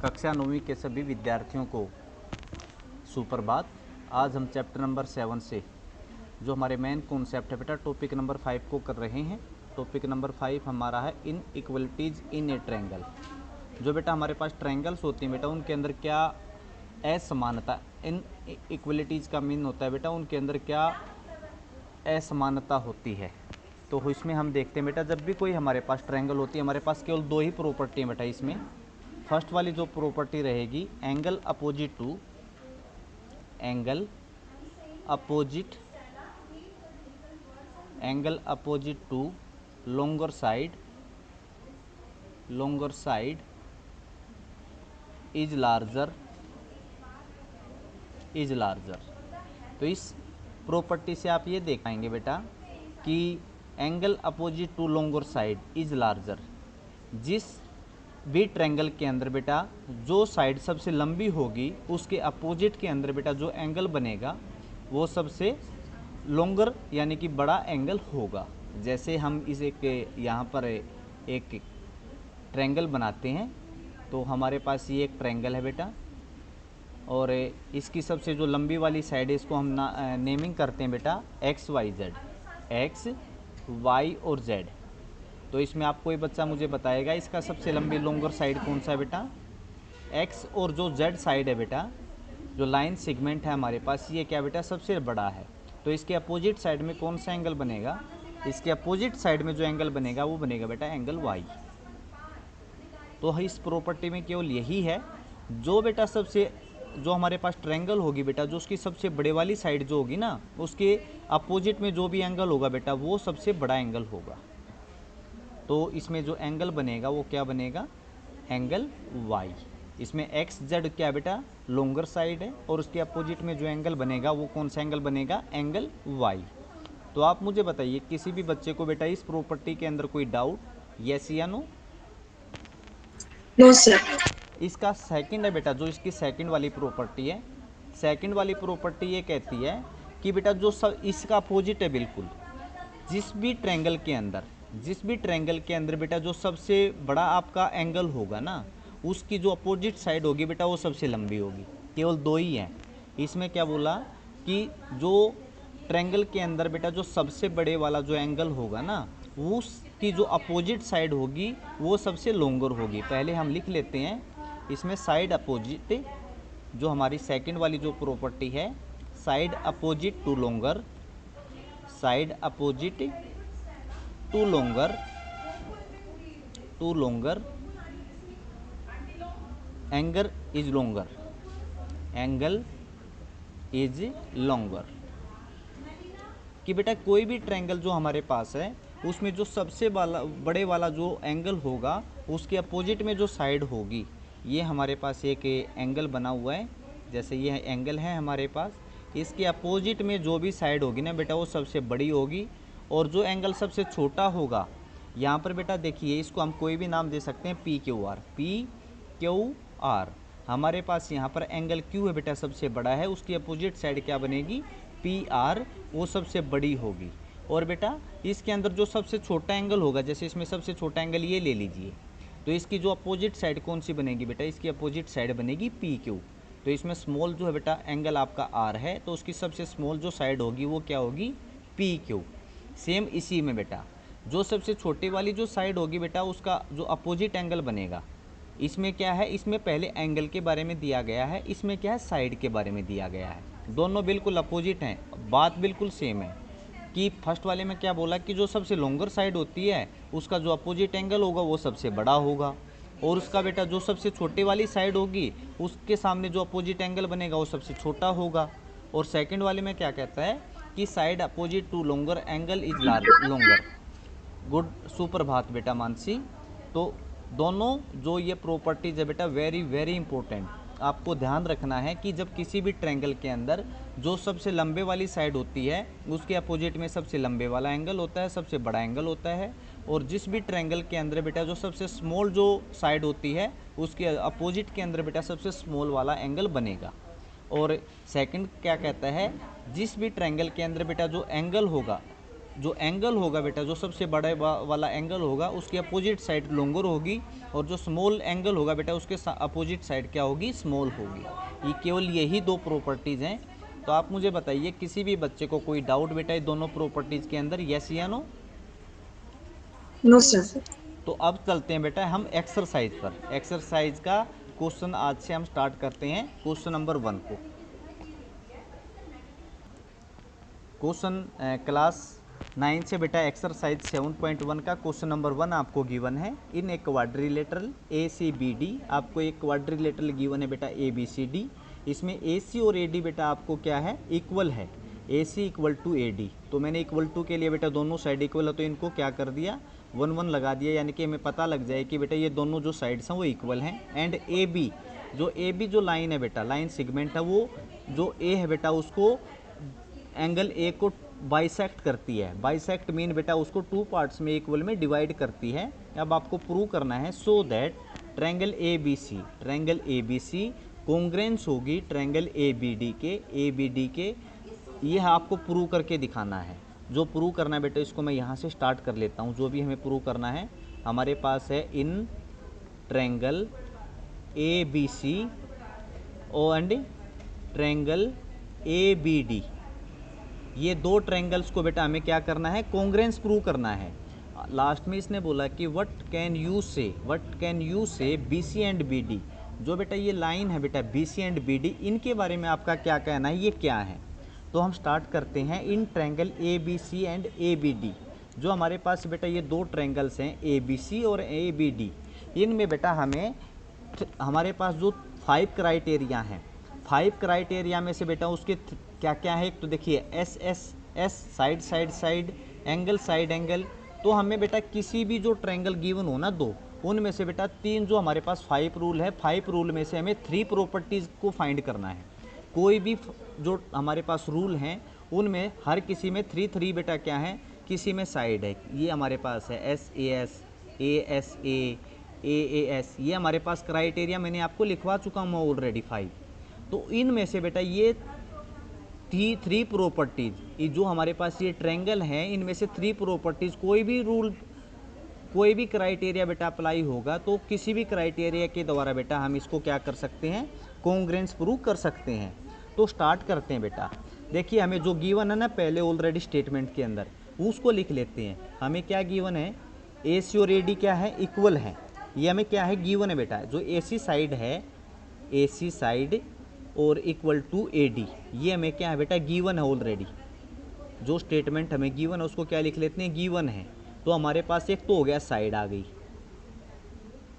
कक्षा 9वीं के सभी विद्यार्थियों को सुप्रभात। आज हम चैप्टर नंबर 7 से जो हमारे मेन कॉन्सेप्ट है बेटा टॉपिक नंबर 5 को कर रहे हैं। टॉपिक नंबर 5 हमारा है इन इक्वलिटीज़ इन ए ट्रायंगल। जो बेटा हमारे पास ट्रायंगल्स होती हैं बेटा उनके अंदर क्या असमानता, इन इक्वलिटीज़ का मीन होता है बेटा उनके अंदर क्या असमानता होती है। तो इसमें हम देखते हैं बेटा जब भी कोई हमारे पास ट्रायंगल होती है हमारे पास केवल दो ही प्रॉपर्टी है बेटा। इसमें फर्स्ट वाली जो प्रॉपर्टी रहेगी angle opposite to longer side is larger. तो इस प्रॉपर्टी से आप ये देख पाएंगे बेटा कि angle opposite to longer side is larger, जिस भी ट्रायंगल के अंदर बेटा जो साइड सबसे लंबी होगी उसके अपोजिट के अंदर बेटा जो एंगल बनेगा वो सबसे लॉन्गर यानी कि बड़ा एंगल होगा। जैसे हम इस एक यहाँ पर एक ट्रायंगल बनाते हैं तो हमारे पास ये एक ट्रायंगल है बेटा और इसकी सबसे जो लंबी वाली साइड है इसको हम नेमिंग करते हैं बेटा एक्स वाई और जेड। तो इसमें आप कोई बच्चा मुझे बताएगा इसका सबसे लंबी लॉन्गर साइड कौन सा है बेटा? एक्स। और जो जेड साइड है बेटा जो लाइन सेगमेंट है हमारे पास ये क्या बेटा सबसे बड़ा है। तो इसके अपोजिट साइड में कौन सा एंगल बनेगा? इसके अपोजिट साइड में जो एंगल बनेगा वो बनेगा बेटा एंगल वाई। तो इस प्रॉपर्टी में केवल यही है जो बेटा सबसे जो हमारे पास ट्रायंगल होगी बेटा जो उसकी सबसे बड़े वाली साइड जो होगी ना उसके अपोजिट में जो भी एंगल होगा बेटा वो सबसे बड़ा एंगल होगा। तो इसमें जो एंगल बनेगा वो क्या बनेगा? Angle Y. इसमें एक्स जेड क्या बेटा लॉन्गर साइड है और उसके अपोजिट में जो एंगल बनेगा वो कौन सा एंगल बनेगा? Angle Y. तो आप मुझे बताइए किसी भी बच्चे को बेटा इस प्रॉपर्टी के अंदर कोई डाउट, यस या नो? No sir. इसका सेकंड है बेटा जो इसकी सेकंड वाली प्रॉपर्टी है, सेकंड वाली प्रॉपर्टी ये कहती है कि बेटा जो सब इसका अपोजिट है बिल्कुल जिस भी ट्रायंगल के अंदर बेटा जो सबसे बड़ा आपका एंगल होगा ना उसकी जो अपोजिट साइड होगी बेटा वो सबसे लंबी होगी। केवल दो ही हैं इसमें। क्या बोला कि जो ट्रायंगल के अंदर बेटा जो सबसे बड़े वाला जो एंगल होगा ना उसकी जो अपोजिट साइड होगी वो सबसे लॉन्गर होगी। पहले हम लिख लेते हैं इसमें साइड अपोजिट जो हमारी सेकंड वाली जो प्रॉपर्टी है side opposite to longer angle is longer. कि बेटा कोई भी ट्रायंगल जो हमारे पास है उसमें जो सबसे बड़े वाला जो एंगल होगा उसके अपोजिट में जो साइड होगी ये हमारे पास एक एंगल बना हुआ है। जैसे ये एंगल है हमारे पास, इसके अपोजिट में जो भी साइड होगी ना बेटा वो सबसे बड़ी होगी और जो एंगल सबसे छोटा होगा यहाँ पर बेटा देखिए इसको हम कोई भी नाम दे सकते हैं पी क्यू आर। हमारे पास यहाँ पर एंगल क्यू है बेटा सबसे बड़ा है, उसकी अपोजिट साइड क्या बनेगी? पी आर, वो सबसे बड़ी होगी। और बेटा इसके अंदर जो सबसे छोटा एंगल होगा जैसे इसमें सबसे छोटा एंगल ये ले लीजिए तो इसकी जो अपोजिट साइड कौन सी बनेगी बेटा? इसकी अपोजिट साइड बनेगी पी क्यू। तो इसमें स्मॉल जो है बेटा एंगल आपका आर है तो उसकी सबसे स्मॉल जो साइड होगी वो क्या होगी? P Q. सेम इसी में बेटा जो सबसे छोटी वाली जो साइड होगी बेटा उसका जो अपोजिट एंगल बनेगा इसमें क्या है? इसमें पहले एंगल के बारे में दिया गया है, इसमें क्या है? साइड के बारे में दिया गया है। दोनों बिल्कुल अपोजिट हैं, बात बिल्कुल सेम है। कि फर्स्ट वाले में क्या बोला कि जो सबसे लॉन्गर साइड होती है उसका जो अपोजिट एंगल होगा वो सबसे बड़ा होगा और उसका बेटा जो सबसे छोटी वाली साइड होगी उसके सामने जो अपोजिट एंगल बनेगा वो सबसे छोटा होगा। और सेकंड वाले में क्या कहता है कि side opposite to longer angle is longer. Good, सुप्रभात बेटा मानसी। तो दोनों जो ये प्रॉपर्टीज है बेटा वेरी वेरी इंपॉर्टेंट, आपको ध्यान रखना है कि जब किसी भी ट्रायंगल के अंदर जो सबसे लंबे वाली साइड होती है उसके अपोजिट में सबसे लंबे वाला एंगल होता है, सबसे बड़ा एंगल होता है। और जिस भी ट्रायंगल के अंदर बेटा जो सबसे स्मॉल जो साइड होती है उसके अपोजिट के अंदर बेटा सबसे स्मॉल वाला एंगल बनेगा। और सेकंड क्या कहता है जिस भी ट्रायंगल के अंदर बेटा जो एंगल होगा जो एंगल होगा बेटा, जो सबसे बड़ा वाला एंगल होगा उसकी अपोजिट साइड लॉन्गर होगी, और जो स्मॉल एंगल होगा बेटा उसके अपोजिट साइड क्या होगी, स्मॉल होगी। ये केवल यही दो प्रॉपर्टीज़ हैं। तो आप मुझे बताइए किसी भी बच्चे को कोई डाउट बेटा ये दोनों प्रॉपर्टीज़ के अंदर, यस या नो? No, sir. तो अब चलते हैं बेटा हम एक्सरसाइज पर। एक्सरसाइज का क्वेश्चन आज से हम स्टार्ट करते हैं क्वेश्चन नंबर 1 को। क्वेश्चन क्लास 9 से बेटा एक्सरसाइज 7.1 का क्वेश्चन नंबर 1 आपको गिवन है। इन ए क्वाड्रिलेटरल ACBD, आपको एक क्वाड्रिलेटरल गिवन है बेटा ABCD। इसमें AC और AD बेटा आपको क्या है, इक्वल है। AC इक्वल टू AD, तो मैंने इक्वल टू के लिए बेटा दोनों साइड इक्वल है तो इनको क्या कर दिया, 1 1 लगा दिया, यानी कि हमें पता लग जाए कि बेटा ये दोनों जो साइड्स हैं वो इक्वल हैं। एंड AB जो लाइन है बेटा, लाइन सेगमेंट है, वो जो A है बेटा उसको एंगल A को बाइसेक्ट करती है। बाइसेक्ट मीन बेटा उसको 2 पार्ट्स में इक्वल में डिवाइड करती है। अब आपको प्रूव करना है so that triangle ABC congruence होगी ट्रायंगल ABD के। यह आपको प्रूव करके दिखाना है। जो प्रूव करना है बेटा इसको मैं यहाँ से स्टार्ट कर लेता हूँ। जो भी हमें प्रूव करना है, हमारे पास है in triangle ABC and triangle ABD, ये दो ट्रायंगल्स को बेटा हमें क्या करना है, कॉन्ग्रेंस प्रूव करना है। लास्ट में इसने बोला कि व्हाट कैन यू से BC एंड BD, जो बेटा ये लाइन है बेटा BC एंड BD, इनके बारे में आपका क्या कहना है, ये क्या है। तो हम स्टार्ट करते हैं in triangle ABC and ABD। जो हमारे पास बेटा ये दो ट्रायंगल्स हैं ABC और ABD, इनमें बेटा हमारे पास जो 5 क्राइटेरिया हैं, 5 क्राइटेरिया में से बेटा उसके क्या क्या है। एक तो देखिए एस साइड एंगल। तो हमें बेटा किसी भी जो ट्रायंगल गिवन हो ना दो, उनमें से बेटा 3 जो हमारे पास 5 रूल है, 5 रूल में से हमें 3 प्रॉपर्टीज़ को फाइंड करना है। कोई भी जो हमारे पास रूल हैं उनमें हर किसी में 3 बेटा क्या है, किसी में साइड है। ये हमारे पास है SAS, ASA, AAS, ये हमारे पास क्राइटेरिया मैंने आपको लिखवा चुका हूँ ऑलरेडी 5। तो इनमें से बेटा ये 3 प्रॉपर्टीज़, ये जो हमारे पास ये ट्रायंगल है इनमें से 3 प्रॉपर्टीज़, कोई भी रूल कोई भी क्राइटेरिया बेटा अप्लाई होगा तो किसी भी क्राइटेरिया के द्वारा बेटा हम इसको क्या कर सकते हैं, कॉन्ग्रेंस प्रूव कर सकते हैं। तो स्टार्ट करते हैं बेटा। देखिए हमें जो गिवन है ना पहले ऑलरेडी स्टेटमेंट के अंदर, उसको लिख लेते हैं। हमें क्या गिवन है, AC और AD क्या है, इक्वल है। ये हमें क्या है, गिवन है बेटा। जो AC साइड और इक्वल टू AD, ये हमें क्या है बेटा, गिवन है ऑलरेडी। जो स्टेटमेंट हमें गिवन है उसको क्या लिख लेते हैं, गिवन है। तो हमारे पास एक तो हो गया साइड आ गई।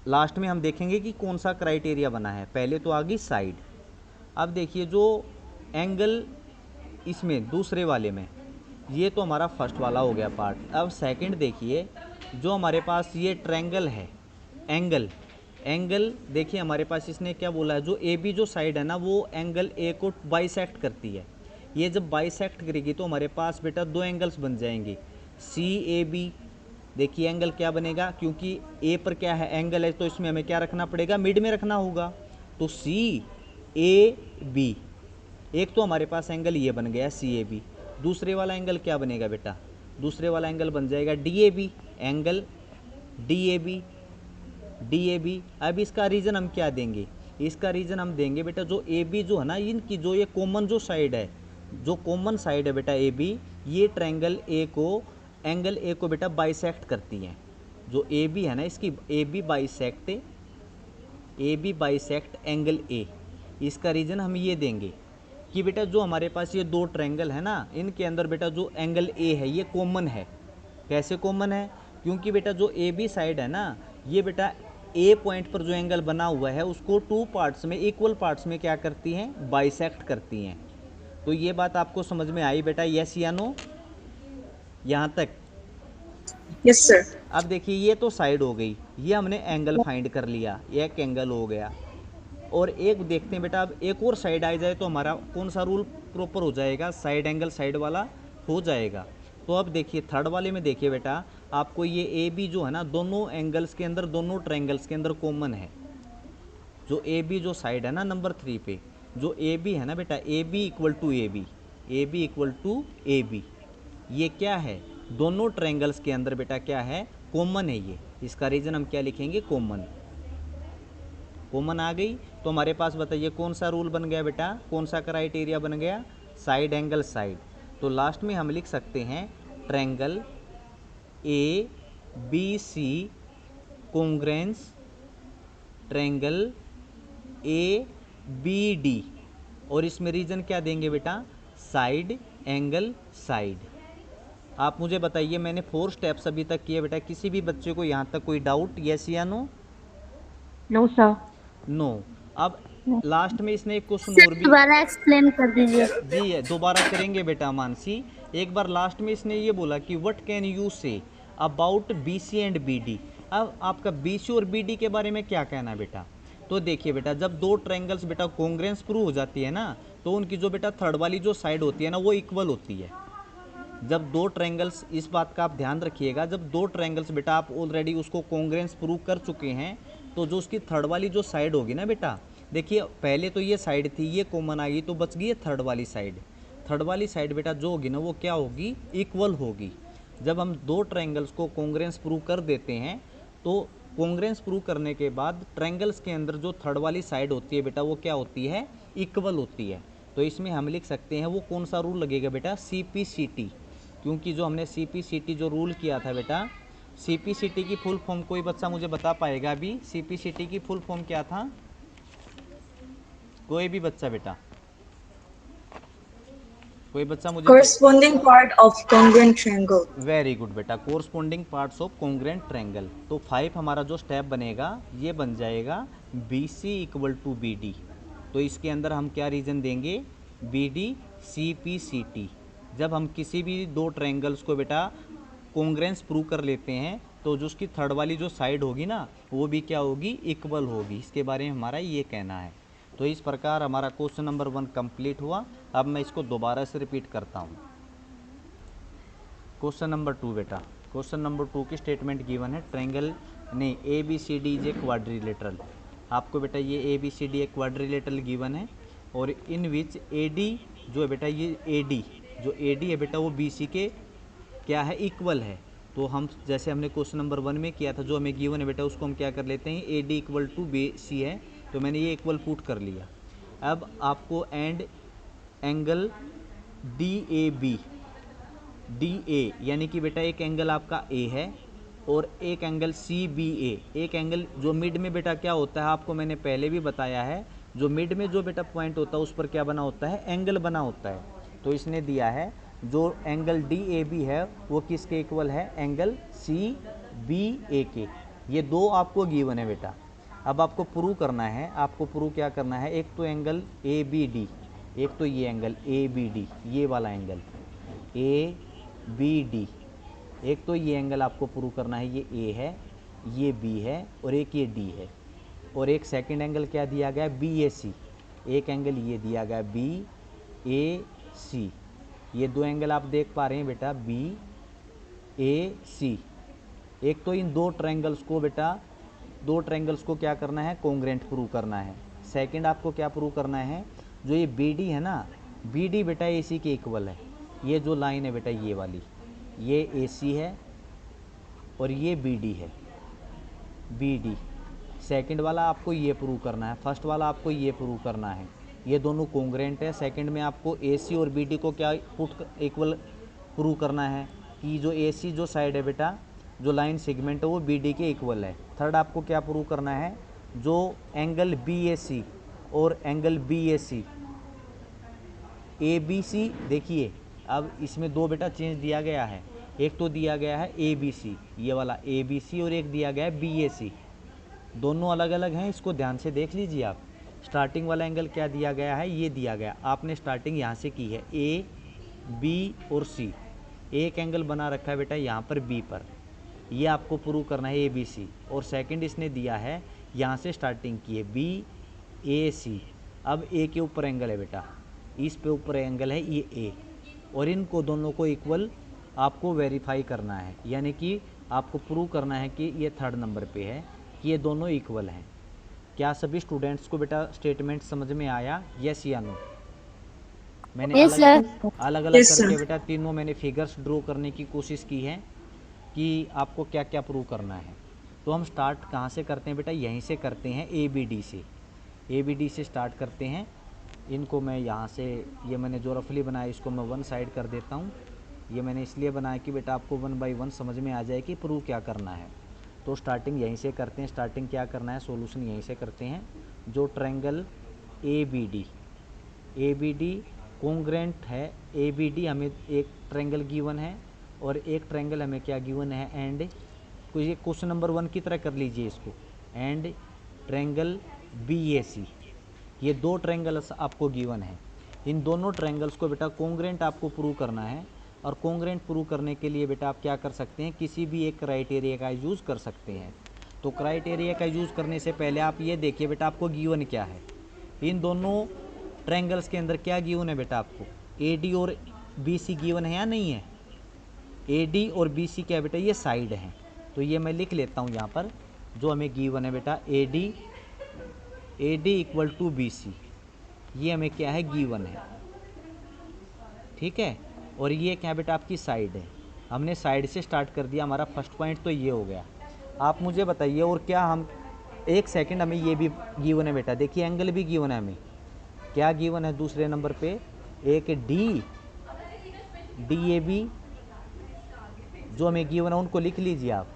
लास्ट में हम देखेंगे कि कौन सा क्राइटेरिया बना है। पहले तो आ गई साइड। अब देखिए जो एंगल इसमें दूसरे वाले में, ये तो हमारा फर्स्ट वाला हो गया पार्ट। अब सेकंड देखिए, जो हमारे पास ये ट्रायंगल है, एंगल देखिए हमारे पास इसने क्या बोला है, जो AB जो साइड है ना वो एंगल A को बाइसेक्ट करती है। ये जब बाइसेक्ट करेगी तो हमारे पास बेटा 2 एंगल्स बन जाएंगे, CAB। देखिए एंगल क्या बनेगा, क्योंकि A पर क्या है, एंगल है, तो इसमें हमें क्या रखना पड़ेगा, मिड में रखना होगा। तो CAB, एक तो हमारे पास एंगल ये बन गया CAB। दूसरे वाला एंगल क्या बनेगा बेटा, दूसरे वाला एंगल बन जाएगा DAB, एंगल DAB। अब इसका रीज़न हम क्या देंगे, इसका रीज़न हम देंगे बेटा जो AB जो है ना, इनकी जो ये कॉमन जो साइड है, जो कॉमन साइड है बेटा AB, ये ट्रायंगल एंगल A को बेटा बाइसेक्ट करती है। जो AB है ना इसकी AB बाइसेक्ट एंगल A। इसका रीज़न हम ये देंगे कि बेटा जो हमारे पास ये 2 ट्रायंगल है ना, इनके अंदर बेटा जो एंगल A है ये कॉमन है। कैसे कॉमन है, क्योंकि बेटा जो AB साइड है ना, ये बेटा A पॉइंट पर जो एंगल बना हुआ है उसको 2 पार्ट्स में, इक्वल पार्ट्स में क्या करती हैं, बाइसेक्ट करती हैं। तो ये बात आपको समझ में आई बेटा, यस या नो, यहाँ तक? Yes, sir. अब देखिए ये तो साइड हो गई, ये हमने एंगल फाइंड कर लिया, एक एंगल हो गया। और एक देखते हैं बेटा, अब एक और साइड आ जाए तो हमारा कौन सा रूल प्रॉपर हो जाएगा, साइड एंगल साइड वाला हो जाएगा। तो अब देखिए थर्ड वाले में देखिए बेटा, आपको ये AB जो है ना, दोनों एंगल्स के अंदर, दोनों ट्रायंगल्स के अंदर कॉमन है। जो AB जो साइड है ना नंबर 3 पे, जो AB है ना बेटा, AB इक्वल टू AB, ये क्या है, दोनों ट्रायंगल्स के अंदर बेटा क्या है, कॉमन है ये, इसका रीजन हम क्या लिखेंगे, कॉमन। कॉमन आ गई तो हमारे पास बताइए कौन सा रूल बन गया बेटा, कौन सा क्राइटेरिया बन गया, साइड एंगल साइड। तो लास्ट में हम लिख सकते हैं triangle A B C congruence triangle A B D, और इसमें रीजन क्या देंगे बेटा, साइड एंगल साइड। आप मुझे बताइए, मैंने 4 स्टेप्स अभी तक किए बेटा, किसी भी बच्चे को यहाँ तक कोई डाउट, यस या नो? No sir. नो। अब लास्ट में इसने एक क्वेश्चन सर और भी, दोबारा एक्सप्लेन कर दीजिए। जी है दोबारा करेंगे बेटा मानसी। एक बार लास्ट में इसने ये बोला कि what can you say about B C and B D. अब आपका बी सी और बी डी के बारे में क्या कहना है बेटा? तो देखिए बेटा, जब दो ट्रायंगल्स बेटा कॉन्ग्रेंस प्रूव हो जाती है ना, तो उनकी जो बेटा थर्ड वाली जो साइड होती है ना, वो इक्वल होती है। जब दो ट्रायंगल्स, इस बात का आप ध्यान रखिएगा, जब दो ट्रायंगल्स बेटा आप ऑलरेडी उसको कॉन्ग्रेंस प्रूव कर चुके हैं, तो जो उसकी थर्ड वाली जो साइड होगी ना बेटा, देखिए पहले तो ये साइड थी, ये कॉमन आ गई, तो बच गई है थर्ड वाली साइड। थर्ड वाली साइड बेटा जो होगी ना, वो क्या होगी, इक्वल होगी। जब हम दो ट्रायंगल्स को कॉन्ग्रेंस प्रूव कर देते हैं, तो कॉन्ग्रेंस प्रूव करने के बाद ट्रायंगल्स के अंदर जो थर्ड वाली साइड होती है बेटा, वो क्या होती है, इक्वल होती है। तो इसमें हम लिख सकते हैं वो कौन सा रूल लगेगा बेटा, CPCT। क्योंकि जो हमने CPCT जो रूल किया था बेटा, CPCT की फुल फॉर्म कोई बच्चा मुझे बता पाएगा अभी? CPCT की फुल फॉर्म क्या था, कोई भी बच्चा बेटा, कोई बच्चा मुझे? Corresponding part of congruent triangle. Very good बेटा, corresponding parts of congruent triangle. तो 5 हमारा जो स्टेप बनेगा, ये बन जाएगा BC इक्वल टू BD। तो इसके अंदर हम क्या रीजन देंगे, BD CPCT। जब हम किसी भी दो ट्रायंगल्स को बेटा कॉन्ग्रेंस प्रूव कर लेते हैं, तो जो उसकी थर्ड वाली जो साइड होगी ना, वो भी क्या होगी, इक्वल होगी। इसके बारे में हमारा ये कहना है। तो इस प्रकार हमारा क्वेश्चन नंबर 1 कंप्लीट हुआ। अब मैं इसको दोबारा से रिपीट करता हूँ। क्वेश्चन नंबर 2 बेटा, क्वेश्चन नंबर 2 की स्टेटमेंट गिवन है, ट्रायंगल ने ABCD इज ए क्वाड्रिलेटरल। आपको बेटा ये ABCD एक क्वाड्रिलेटरल गिवन है, और इन विच AD जो है बेटा, ये AD जो AD है बेटा, वो BC के क्या है, इक्वल है। तो हम जैसे हमने क्वेश्चन नंबर 1 में किया था, जो हमें गिवन है बेटा, उसको हम क्या कर लेते हैं, AD इक्वल टू BC है, तो मैंने ये इक्वल पुट कर लिया। अब आपको एंड एंगल DAB DA, यानी कि बेटा एक एंगल आपका A है और एक एंगल CBA, एक एंगल जो मिड में बेटा क्या होता है, आपको मैंने पहले भी बताया है, जो मिड में जो बेटा पॉइंट होता है उस पर क्या बना होता है, एंगल बना होता है। तो इसने दिया है जो एंगल DAB है वो किसके इक्वल है, एंगल CBA के। ये दो आपको गिवन है बेटा। अब आपको प्रूव करना है, आपको प्रूव क्या करना है, एक तो एंगल ABD, एक तो ये एंगल ABD, ये वाला एंगल ABD, एक तो ये एंगल आपको प्रूव करना है, ये A है, ये B है, और एक ये D है। और एक सेकंड एंगल क्या दिया गया, BAC, एक एंगल ये दिया गया BAC। ये दो एंगल आप देख पा रहे हैं बेटा, BAC। एक तो इन दो ट्रायंगल्स को बेटा, दो ट्रायंगल्स को क्या करना है, कॉन्ग्रेंट प्रूव करना है। सेकंड आपको क्या प्रूव करना है, जो ये BD है ना, BD बेटा AC के इक्वल है। ये जो लाइन है बेटा, ये वाली, ये AC है और ये BD है, BD। सेकंड वाला आपको ये प्रूव करना है, फर्स्ट वाला आपको ये प्रूव करना है, ये दोनों कॉन्ग्रेंट है। सेकंड में आपको AC और BD को क्या पुट इक्वल प्रूव करना है, कि जो AC जो साइड है बेटा, जो लाइन सेगमेंट है, वो BD के इक्वल है। थर्ड आपको क्या प्रूव करना है, जो एंगल BAC और एंगल BAC ABC, देखिए अब इसमें दो बेटा चेंज दिया गया है, एक तो दिया गया है ABC, ये वाला ABC, और एक दिया गया है BAC। दोनों अलग अलग हैं, इसको ध्यान से देख लीजिए आप। स्टार्टिंग वाला एंगल क्या दिया गया है, ये दिया गया, आपने स्टार्टिंग यहाँ से की है, A B और C। एक एंगल बना रखा है बेटा यहाँ पर B पर, ये आपको प्रूव करना है ABC। और सेकंड इसने दिया है, यहाँ से स्टार्टिंग की है BAC। अब A के ऊपर एंगल है बेटा, इस पे ऊपर एंगल है ये A, और इनको दोनों को इक्वल आपको वेरीफाई करना है, यानी कि आपको प्रूव करना है कि ये थर्ड नंबर पे है कि ये दोनों इक्वल हैं। क्या सभी स्टूडेंट्स को बेटा स्टेटमेंट समझ में आया, यस या नो? मैंने Yes, sir. अलग अलग Yes, करके sir. बेटा तीनों मैंने फिगर्स ड्रॉ करने की कोशिश की है कि आपको क्या क्या प्रूव करना है। तो हम स्टार्ट कहाँ से करते हैं बेटा, यहीं से करते हैं, ABD से। ABD से स्टार्ट करते हैं। इनको मैं यहाँ से, ये मैंने जो रफली बनाया इसको मैं वन साइड कर देता हूँ। ये मैंने इसलिए बनाया कि बेटा आपको 1 बाई 1 समझ में आ जाए कि प्रूव क्या करना है। तो स्टार्टिंग यहीं से करते हैं। स्टार्टिंग क्या करना है, सॉल्यूशन यहीं से करते हैं। जो ट्रायंगल ABD कॉन्ग्रेंट है, ABD हमें एक ट्रायंगल गिवन है और एक ट्रायंगल हमें क्या गिवन है, एंड कुछ ये क्वेश्चन नंबर 1 की तरह कर लीजिए इसको, एंड ट्रायंगल BAC। ये दो ट्रायंगल्स आपको गिवन है। इन दोनों ट्रायंगल्स को बेटा कॉन्ग्रेंट आपको प्रूव करना है। और कॉन्ग्रेंट प्रूव करने के लिए बेटा आप क्या कर सकते हैं, किसी भी एक क्राइटेरिया का यूज़ कर सकते हैं। तो क्राइटेरिया का यूज़ करने से पहले आप ये देखिए बेटा आपको गिवन क्या है। इन दोनों ट्रायंगल्स के अंदर क्या गिवन है बेटा आपको, AD और BC गिवन है या नहीं है। AD और BC क्या बेटा, ये साइड हैं। तो ये मैं लिख लेता हूँ यहाँ पर, जो हमें गिवन है बेटा AD इक्वल टू BC, ये हमें क्या है, गिवन है। ठीक है। और ये क्या बेटा आपकी साइड है। हमने साइड से स्टार्ट कर दिया, हमारा फर्स्ट पॉइंट तो ये हो गया। आप मुझे बताइए और क्या हम, एक सेकंड, हमें ये भी गिवन है बेटा, देखिए एंगल भी गिवन है हमें। क्या गिवन है दूसरे नंबर पे, एक DAB जो हमें गिवन है उनको लिख लीजिए आप,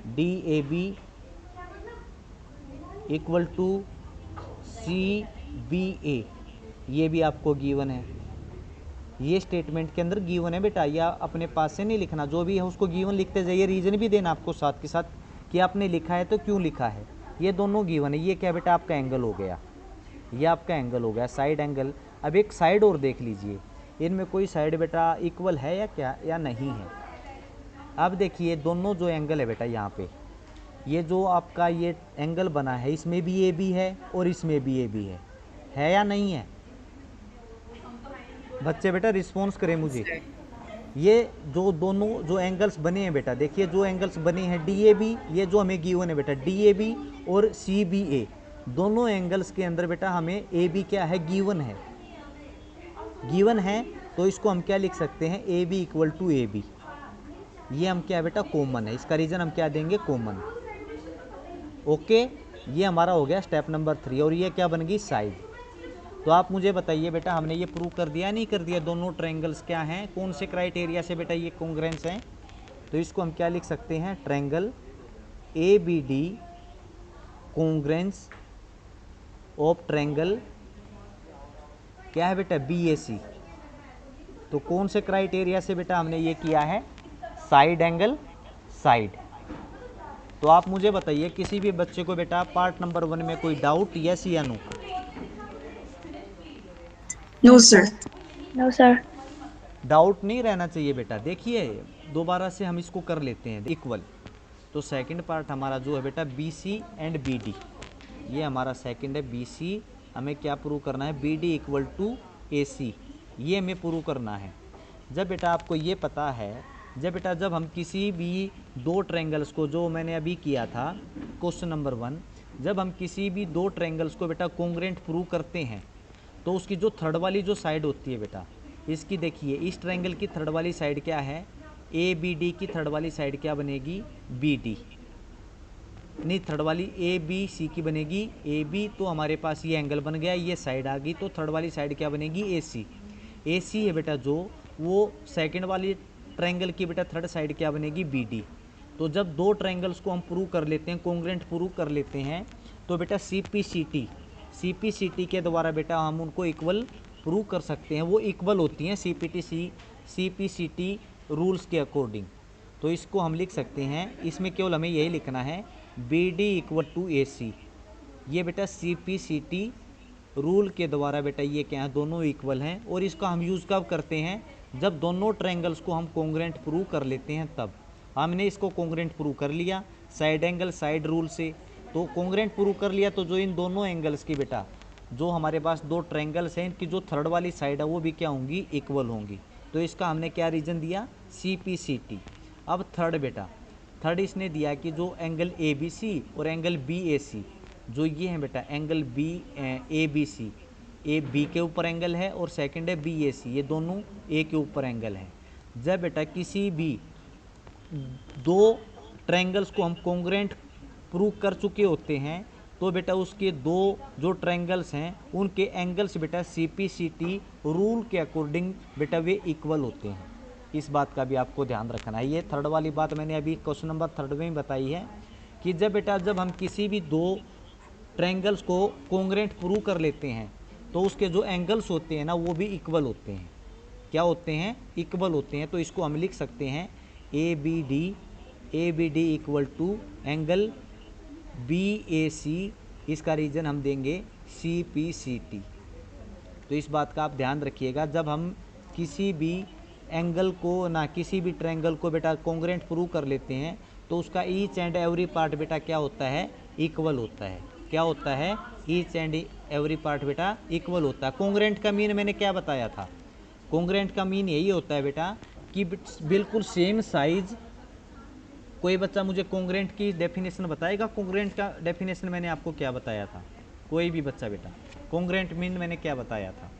DAB इक्वल टू CBA, ये भी आपको गिवन है। ये स्टेटमेंट के अंदर गिवन है बेटा, या अपने पास से नहीं लिखना, जो भी है उसको गिवन लिखते जाइए, रीज़न भी देना आपको साथ के साथ कि आपने लिखा है तो क्यों लिखा है। ये दोनों गिवन है। ये क्या बेटा आपका एंगल हो गया, ये आपका एंगल हो गया, साइड एंगल। अब एक साइड और देख लीजिए, इनमें कोई साइड बेटा इक्वल है या क्या, या नहीं है। अब देखिए दोनों जो एंगल है बेटा यहाँ पे, ये जो आपका ये एंगल बना है, इसमें भी AB है और इसमें भी AB है या नहीं है। बच्चे बेटा रिस्पॉन्स करें मुझे। ये जो दोनों जो एंगल्स बने हैं बेटा, देखिए जो एंगल्स बने हैं DAB, ये जो हमें गिवन है बेटा DAB और CBA, दोनों एंगल्स के अंदर बेटा हमें AB क्या है, गिवन है। तो इसको हम क्या लिख सकते हैं, AB इक्वल टू AB। ये हम क्या है बेटा, कॉमन है। इसका रीज़न हम क्या देंगे, कॉमन। ओके, ये हमारा हो गया स्टेप नंबर 3। और ये क्या बन गई, साइड। तो आप मुझे बताइए बेटा, हमने ये प्रूव कर दिया नहीं कर दिया, दोनों ट्रायंगल्स क्या हैं, कौन से क्राइटेरिया से बेटा ये कॉन्ग्रेंस हैं। तो इसको हम क्या लिख सकते हैं, triangle ABD congruence of triangle क्या है बेटा, BAC। तो कौन से क्राइटेरिया से बेटा हमने ये किया है, साइड एंगल, साइड। तो आप मुझे बताइए, किसी भी बच्चे को बेटा पार्ट नंबर 1 में कोई डाउट, यस या no. No, sir. No, sir. Doubt नहीं रहना चाहिए बेटा। देखिए दोबारा से हम इसको कर लेते हैं इक्वल। तो सेकंड पार्ट हमारा जो है बेटा BC एंड BD, ये हमारा सेकंड है। BC हमें क्या प्रूव करना है, BD इक्वल टू AC, ये हमें प्रूव करना है। जब बेटा आपको ये पता है, जब हम किसी भी दो ट्रायंगल्स को, जो मैंने अभी किया था क्वेश्चन नंबर 1, जब हम किसी भी दो ट्रायंगल्स को बेटा कॉन्ग्रेंट प्रूव करते हैं, तो उसकी जो थर्ड वाली जो साइड होती है बेटा, इसकी देखिए, इस ट्रायंगल की थर्ड वाली साइड क्या है, ABD की थर्ड वाली साइड क्या बनेगी, BD। नहीं, थर्ड वाली ABC की बनेगी AB। तो हमारे पास ये एंगल बन गया, ये साइड आ गई। तो थर्ड वाली साइड क्या बनेगी, AC है बेटा जो, वो सेकंड वाली ट्रायंगल की बेटा थर्ड साइड क्या बनेगी, BD। तो जब दो ट्रायंगल्स को हम प्रूव कर लेते हैं, कॉन्ग्रेंट प्रूव कर लेते हैं, तो बेटा CPCT के द्वारा बेटा हम उनको इक्वल प्रूव कर सकते हैं। वो इक्वल होती हैं CPCT रूल्स के अकॉर्डिंग। तो इसको हम लिख सकते हैं, इसमें केवल हमें यही लिखना है, BD इक्वल टू AC। ये बेटा CPCT रूल के द्वारा बेटा ये क्या है, दोनों इक्वल हैं। और इसका हम यूज़ कब करते हैं, जब दोनों ट्रायंगल्स को हम कॉन्ग्रेंट प्रूव कर लेते हैं तब। हमने इसको कॉन्ग्रेंट प्रूव कर लिया साइड एंगल साइड रूल से, तो कॉन्ग्रेंट प्रूव कर लिया। तो जो इन दोनों एंगल्स की बेटा, जो हमारे पास दो ट्रायंगल्स हैं, इनकी जो थर्ड वाली साइड है वो भी क्या होंगी, इक्वल होंगी। तो इसका हमने क्या रीज़न दिया, CPCT। अब थर्ड इसने दिया कि जो एंगल ABC और एंगल BAC, जो ये हैं बेटा एंगल ABC, ए बी के ऊपर एंगल है और सेकंड है बी ए सी, ये दोनों ए के ऊपर एंगल है। जब बेटा किसी भी दो ट्रायंगल्स को हम कॉन्ग्रुएंट प्रूव कर चुके होते हैं तो बेटा उसके दो जो ट्रायंगल्स हैं उनके एंगल्स बेटा CPCT रूल के अकॉर्डिंग बेटा वे इक्वल होते हैं। इस बात का भी आपको ध्यान रखना है। ये थर्ड वाली बात मैंने अभी क्वेश्चन नंबर 3 में ही बताई है कि जब हम किसी भी दो ट्रायंगल्स को कॉन्ग्रुएंट प्रूव कर लेते हैं तो उसके जो एंगल्स होते हैं ना वो भी इक्वल होते हैं। क्या होते हैं? इक्वल होते हैं। तो इसको हम लिख सकते हैं ABD equal to angle BAC, इसका रीजन हम देंगे CPCT। तो इस बात का आप ध्यान रखिएगा, जब हम किसी भी एंगल को ना किसी भी ट्रायंगल को बेटा कॉन्ग्रुएंट प्रूव कर लेते हैं तो उसका ईच एंड एवरी पार्ट बेटा क्या होता है? इक्वल होता है। क्या होता है? ईच एंड एवरी पार्ट बेटा इक्वल होता है। कॉन्ग्रुएंट का मीन मैंने क्या बताया था? कॉन्ग्रुएंट का मीन यही होता है बेटा कि बिल्कुल सेम साइज। कोई बच्चा मुझे कॉन्ग्रुएंट की डेफिनेशन बताएगा? कॉन्ग्रुएंट का डेफिनेशन मैंने आपको क्या बताया था? कोई भी बच्चा बेटा, कॉन्ग्रुएंट मीन मैंने क्या बताया था?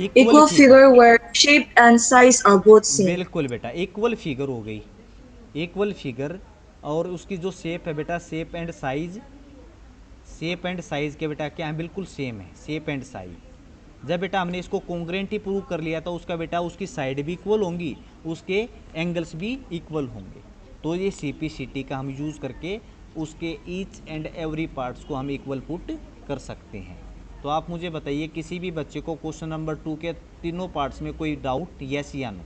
Equal figure where shape and size are both same. बिल्कुल बेटा, इक्वल फिगर हो गई। इक्वल फिगर और उसकी जो शेप है बेटा, शेप एंड साइज के बेटा क्या है? बिल्कुल सेम है, शेप एंड साइज। जब बेटा हमने इसको कॉन्ग्रुएंट ही प्रूव कर लिया तो उसका बेटा उसकी साइड भी इक्वल होंगी, उसके एंगल्स भी इक्वल होंगे। तो ये CPCT का हम यूज़ करके उसके ईच एंड एवरी पार्ट्स को हम इक्वल पुट कर सकते हैं। तो आप मुझे बताइए किसी भी बच्चे को क्वेश्चन नंबर 2 के तीनों पार्ट्स में कोई डाउट, यस या नो?